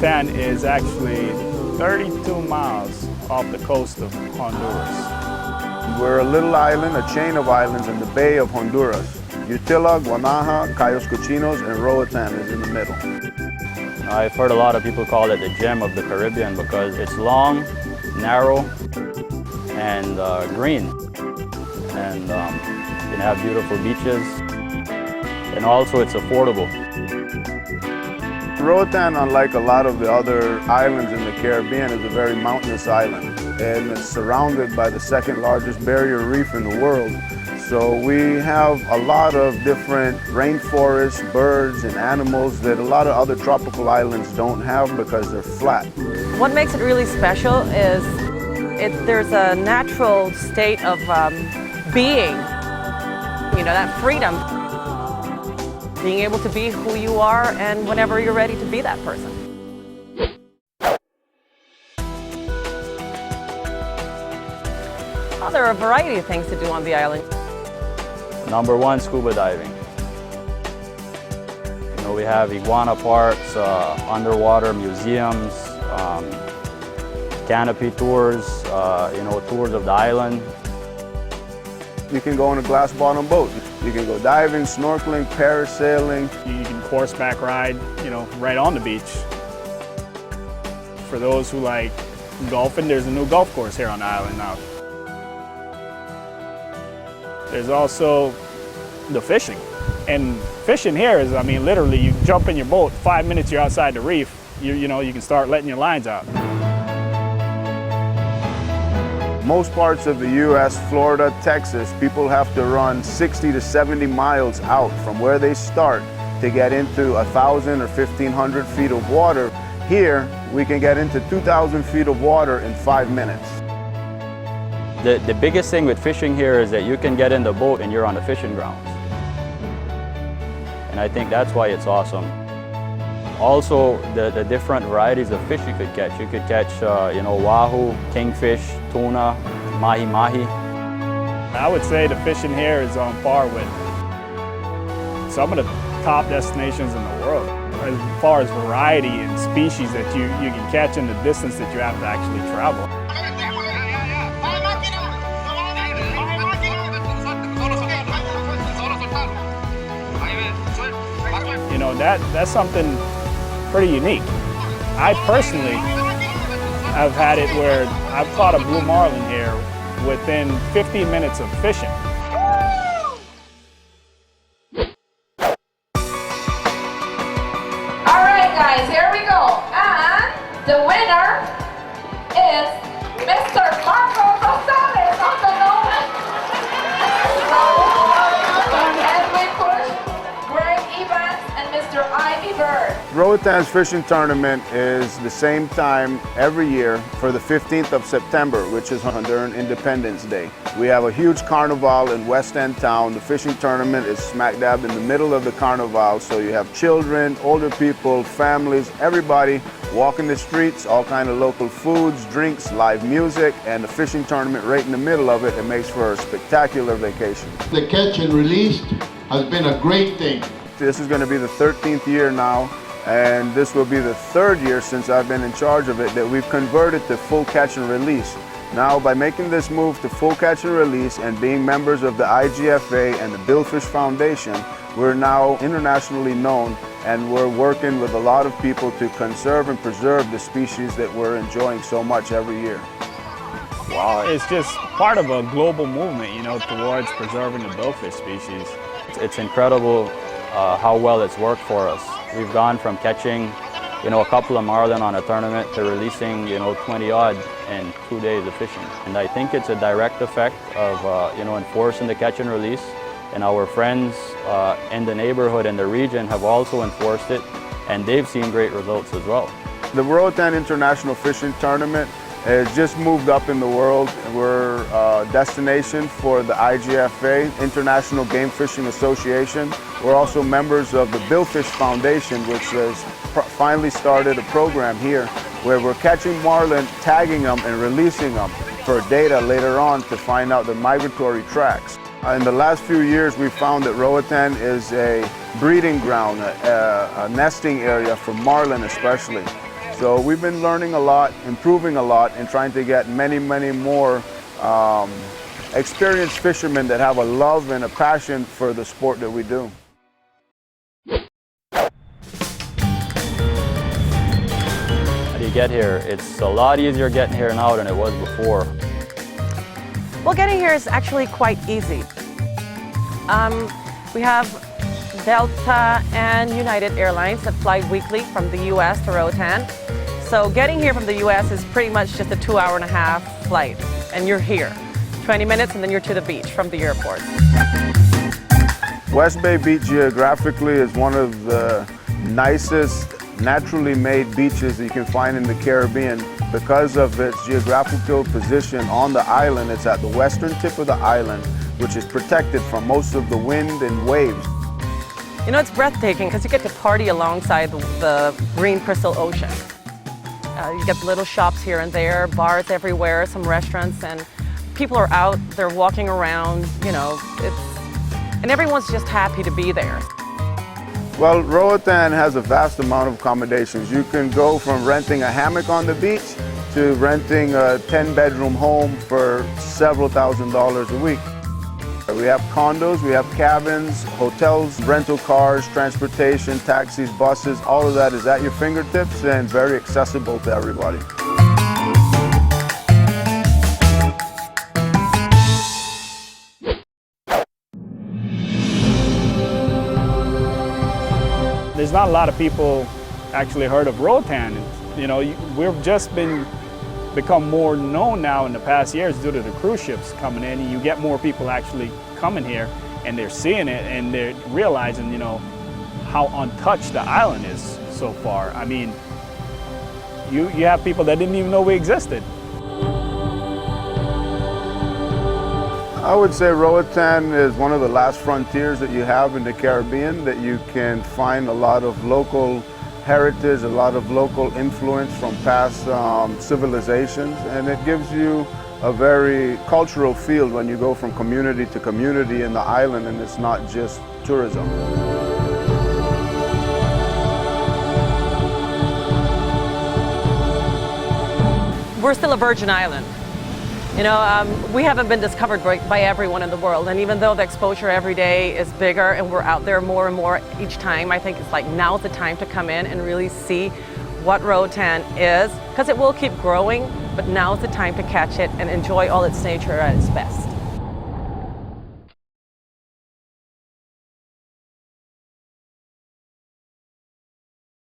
Roatan is actually 32 miles off the coast of Honduras. We're a little island, a chain of islands in the Bay of Honduras. Utila, Guanaja, Cayos Cochinos, and Roatan is in the middle. I've heard a lot of people call it the gem of the Caribbean because it's long, narrow, and green. And you can have beautiful beaches. And also it's affordable. Roatan, unlike a lot of the other islands in the Caribbean, is a very mountainous island. And it's surrounded by the second largest barrier reef in the world. So we have a lot of different rainforests, birds, and animals that a lot of other tropical islands don't have because they're flat. What makes it really special is there's a natural state of being, you know, that freedom. Being able to be who you are and whenever you're ready to be that person. Well, there are a variety of things to do on the island. Number one, scuba diving. You know, we have iguana parks, underwater museums, canopy tours, you know, tours of the island. You can go on a glass bottom boat. You can go diving, snorkeling, parasailing. You can horseback ride, you know, right on the beach. For those who like golfing, there's a new golf course here on the island now. There's also the fishing. And fishing here is, I mean, literally you jump in your boat, 5 minutes you're outside the reef, you know, you can start letting your lines out. Most parts of the U.S., Florida, Texas, people have to run 60 to 70 miles out from where they start to get into 1,000 or 1,500 feet of water. Here, we can get into 2,000 feet of water in 5 minutes. The biggest thing with fishing here is that you can get in the boat and you're on the fishing grounds. And I think that's why it's awesome. Also, the different varieties of fish you could catch. You could catch, you know, wahoo, kingfish, tuna, mahi-mahi. I would say the fishing here is on par with some of the top destinations in the world. As far as variety and species that you can catch in the distance that you have to actually travel. You know, that's something pretty unique. I personally have had it where I've caught a blue marlin here within 15 minutes of fishing. All right, guys, here we go. And the winner is Mr. Marco Gonzalez on the nose. Edwin Bush, Greg Evans, and Mr. Ivy Bird. Roatan's fishing tournament is the same time every year for the 15th of September, which is Honduran Independence Day. We have a huge carnival in West End town. The fishing tournament is smack dab in the middle of the carnival, so you have children, older people, families, everybody walking the streets, all kind of local foods, drinks, live music, and the fishing tournament right in the middle of it. It makes for a spectacular vacation. The catch and release has been a great thing. This is going to be the 13th year now, and this will be the 3rd year since I've been in charge of it that we've converted to full catch and release. Now, by making this move to full catch and release and being members of the IGFA and the Billfish Foundation, we're now internationally known, and we're working with a lot of people to conserve and preserve the species that we're enjoying so much every year. Wow, it's just part of a global movement, you know, towards preserving the billfish species. It's incredible how well it's worked for us. We've gone from catching, you know, a couple of marlin on a tournament to releasing, you know, 20 odd in 2 days of fishing. And I think it's a direct effect of, you know, enforcing the catch and release. And our friends in the neighborhood and the region have also enforced it, and they've seen great results as well. The Roatan International Fishing Tournament has just moved up in the world. We're a destination for the IGFA, International Game Fishing Association. We're also members of the Billfish Foundation, which has finally started a program here where we're catching marlin, tagging them, and releasing them for data later on to find out the migratory tracks. In the last few years, we've found that Roatan is a breeding ground, a nesting area for marlin especially. So we've been learning a lot, improving a lot, and trying to get many more experienced fishermen that have a love and a passion for the sport that we do. How do you get here? It's a lot easier getting here now than it was before. Well, getting here is actually quite easy. We have Delta and United Airlines that fly weekly from the US to Roatan. So getting here from the US is pretty much just a 2.5-hour flight, and you're here. 20 minutes and then you're to the beach from the airport. West Bay Beach geographically is one of the nicest naturally made beaches that you can find in the Caribbean. Because of its geographical position on the island, it's at the western tip of the island, which is protected from most of the wind and waves. You know, it's breathtaking because you get to party alongside the green crystal ocean. You get little shops here and there, bars everywhere, some restaurants, and people are out, they're walking around, you know, and everyone's just happy to be there. Well, Roatan has a vast amount of accommodations. You can go from renting a hammock on the beach to renting a 10-bedroom home for several $1,000s a week. We have condos, we have cabins, hotels, rental cars, transportation, taxis, buses, all of that is at your fingertips and very accessible to everybody. There's not a lot of people actually heard of Roatan. You know, we've just become more known now in the past years due to the cruise ships coming in. You get more people actually coming here and they're seeing it and they're realizing, you know, how untouched the island is so far. I mean, you have people that didn't even know we existed. I would say Roatan is one of the last frontiers that you have in the Caribbean, that you can find a lot of local heritage, a lot of local influence from past civilizations, and it gives you a very cultural feel when you go from community to community in the island, and it's not just tourism. We're still a virgin island. You know, we haven't been discovered by everyone in the world, and even though the exposure every day is bigger and we're out there more and more each time, I think it's like now's the time to come in and really see what Roatan is, because it will keep growing, but now's the time to catch it and enjoy all its nature at its best.